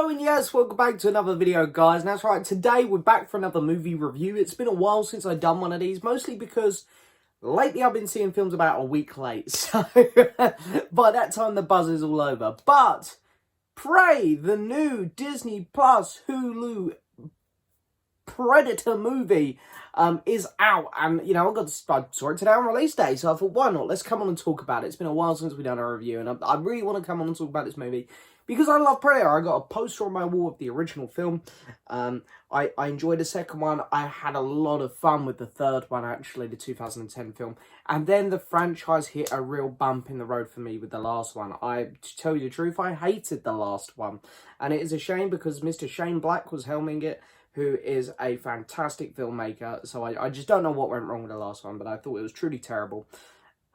Hello and yes, welcome back to another video, guys. And that's right, today we're back for another movie review. It's been a while since I've done one of these, mostly because lately I've been seeing films about a week late. So by that time the buzz is all over. But Prey, the new Disney Plus Hulu Predator movie is out, and I saw it today on release day, so I thought, why not, let's come on and talk about it. It's been a while since we've done a review, and I really want to come on and talk about this movie because I love Predator. I got a poster on my wall of the original film. I enjoyed the second one. I had a lot of fun with the third one, actually, the 2010 film, and then the franchise hit a real bump in the road for me with the last one. To tell you the truth, I hated the last one, and it is a shame because Mr. Shane Black was helming it, who is a fantastic filmmaker. So I just don't know what went wrong with the last one, but I thought it was truly terrible.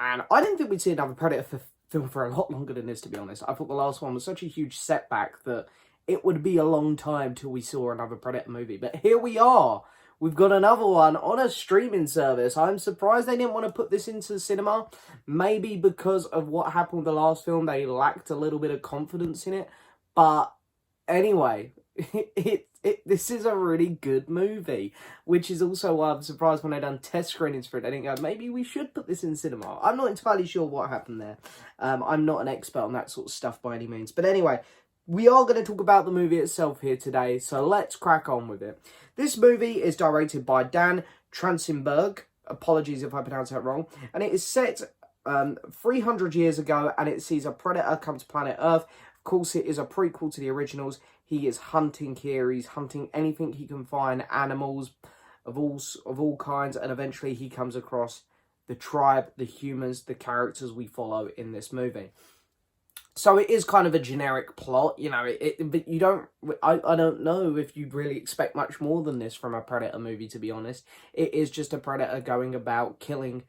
And I didn't think we'd see another Predator film for a lot longer than this, to be honest. I thought the last one was such a huge setback that it would be a long time till we saw another Predator movie. But here we are. We've got another one on a streaming service. I'm surprised they didn't want to put this into the cinema. Maybe because of what happened with the last film, they lacked a little bit of confidence in it. But anyway, this is a really good movie, which is also why I'm surprised when I done test screenings for it. I didn't go, maybe we should put this in cinema. I'm not entirely sure what happened there. I'm not an expert on that sort of stuff by any means. But anyway, we are going to talk about the movie itself here today, so let's crack on with it. This movie is directed by Dan Trachtenberg. Apologies if I pronounce that wrong. And it is set 300 years ago, and it sees a predator come to planet Earth. Of course, it is a prequel to the originals. He is hunting here. He's hunting anything he can find, animals of all kinds, and eventually he comes across the tribe, the humans, the characters we follow in this movie. So it is kind of a generic plot, but you don't. I don't know if you'd really expect much more than this from a Predator movie, to be honest. It is just a Predator going about killing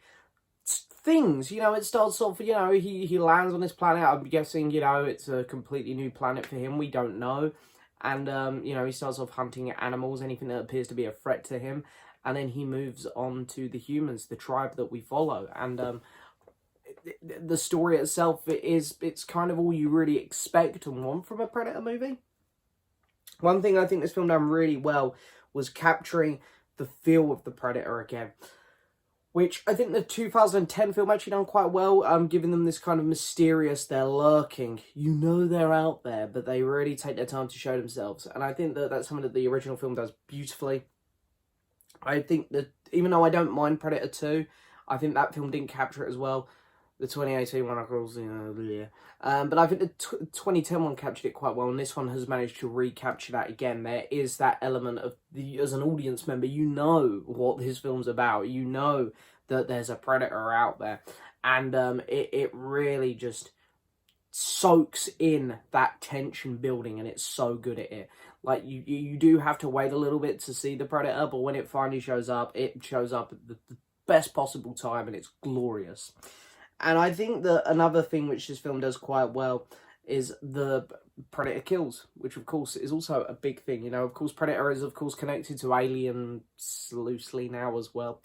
things. It starts off, he lands on this planet. I'm guessing, it's a completely new planet for him. We don't know. And, he starts off hunting animals, anything that appears to be a threat to him. And then he moves on to the humans, the tribe that we follow. And the story itself, it's kind of all you really expect and want from a Predator movie. One thing I think this film done really well was capturing the feel of the Predator again, which I think the 2010 film actually done quite well, giving them this kind of mysterious, they're lurking, they're out there, but they really take their time to show themselves. And I think that that's something that the original film does beautifully. I think that, even though I don't mind Predator 2, I think that film didn't capture it as well. The 2018 one, of course, but I think the 2010 one captured it quite well, and this one has managed to recapture that again. There is that element of, as an audience member, you know what this film's about. You know that there's a predator out there, and it really just soaks in that tension building, and it's so good at it. Like, you do have to wait a little bit to see the predator, but when it finally shows up, it shows up at the best possible time, and it's glorious. And I think that another thing which this film does quite well is the Predator kills, which of course is also a big thing. Of course, Predator is connected to Alien loosely now as well,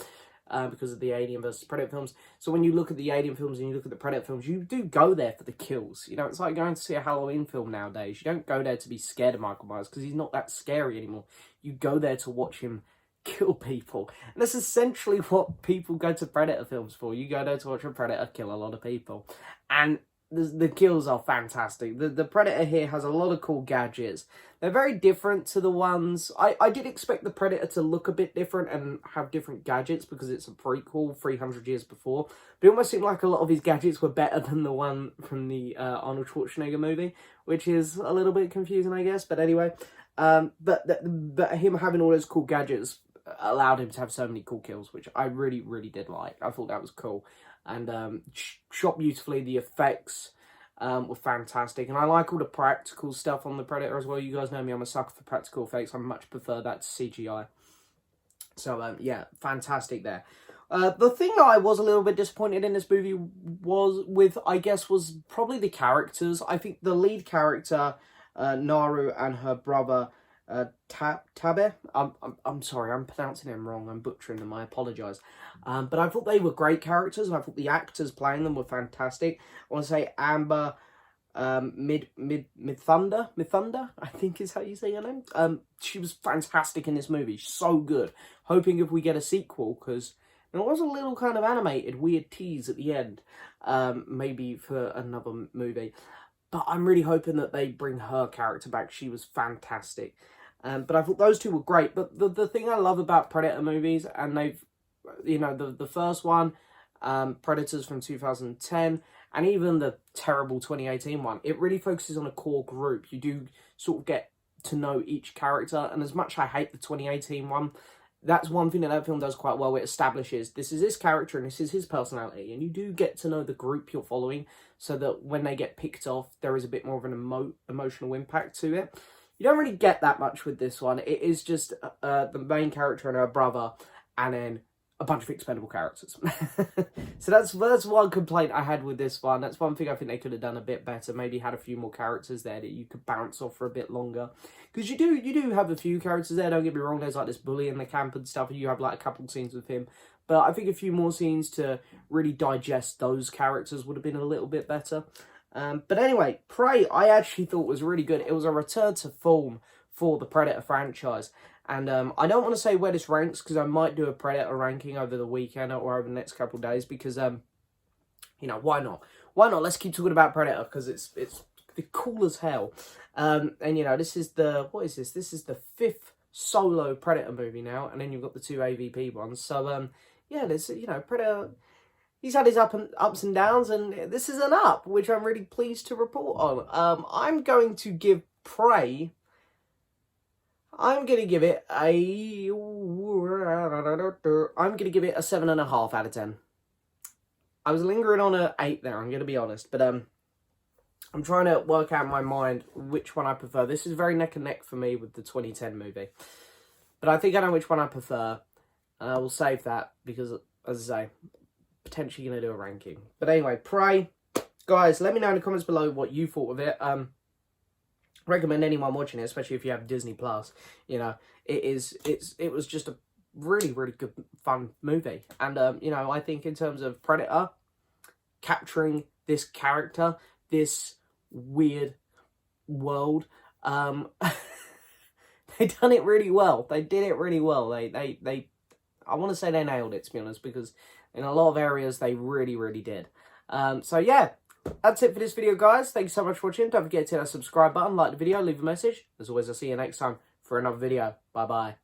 because of the Alien versus Predator films. So when you look at the Alien films and you look at the Predator films, you do go there for the kills. It's like going to see a Halloween film nowadays. You don't go there to be scared of Michael Myers because he's not that scary anymore. You go there to watch him kill people, and that's essentially what people go to Predator films for. You go there to watch a Predator kill a lot of people, and the kills are fantastic. The Predator here has a lot of cool gadgets. They're very different to the ones I did expect the Predator to look a bit different and have different gadgets because it's a prequel 300 years before, but it almost seemed like a lot of his gadgets were better than the one from the Arnold Schwarzenegger movie, which is a little bit confusing, I guess. But anyway, but him having all those cool gadgets allowed him to have so many cool kills, which I really, really did like. I thought that was cool. And shot beautifully. The effects were fantastic. And I like all the practical stuff on the Predator as well. You guys know me, I'm a sucker for practical effects. I much prefer that to CGI. So, yeah, fantastic there. The thing that I was a little bit disappointed in this movie was probably the characters. I think the lead character, Naru, and her brother, Tabe. I'm sorry, I'm pronouncing them wrong. I'm butchering them. I apologise. But I thought they were great characters, and I thought the actors playing them were fantastic. I want to say Amber Midthunder, I think is how you say her name. She was fantastic in this movie, so good. Hoping if we get a sequel, because there was a little kind of animated weird tease at the end, maybe for another movie. But I'm really hoping that they bring her character back. She was fantastic. But I thought those two were great. But the thing I love about Predator movies, and they've, you know, the first one, Predators from 2010, and even the terrible 2018 one, it really focuses on a core group. You do sort of get to know each character, and as much as I hate the 2018 one, that's one thing that film does quite well. It establishes this is his character and this is his personality, and you do get to know the group you're following, so that when they get picked off, there is a bit more of an emotional impact to it. You don't really get that much with this one. It is just the main character and her brother, and then a bunch of expendable characters. So that's one complaint I had with this one. That's one thing I think they could have done a bit better. Maybe had a few more characters there that you could bounce off for a bit longer. Because you do have a few characters there, don't get me wrong. There's like this bully in the camp and stuff, and you have like a couple scenes with him. But I think a few more scenes to really digest those characters would have been a little bit better. But anyway, Prey I actually thought was really good. It was a return to form for the Predator franchise. And I don't want to say where this ranks, because I might do a Predator ranking over the weekend or over the next couple of days, because, you know, why not? Why not? Let's keep talking about Predator, because it's cool as hell. And, you know, this is what is this? This is the 5th solo Predator movie now, and then you've got the 2 AVP ones. So, yeah, there's, you know, Predator, he's had his ups and downs, and this is an up, which I'm really pleased to report on. I'm going to give Prey... I'm going to give it a 7.5 out of 10. I was lingering on a 8 there, I'm going to be honest. But I'm trying to work out in my mind which one I prefer. This is very neck and neck for me with the 2010 movie. But I think I know which one I prefer. And I will save that because, as I say, potentially going to do a ranking. But anyway, Prey. Guys, let me know in the comments below what you thought of it. Recommend anyone watching it, especially if you have Disney Plus. You know, it was just a really, really good, fun movie. And, you know, I think in terms of Predator, capturing this character, this weird world, they done it really well. They did it really well. I want to say they nailed it, to be honest, because in a lot of areas they really, really did. So, yeah. That's it for this video, guys. Thank you so much for watching. Don't forget to hit that subscribe button, like the video, leave a message. As always, I'll see you next time for another video. Bye-bye.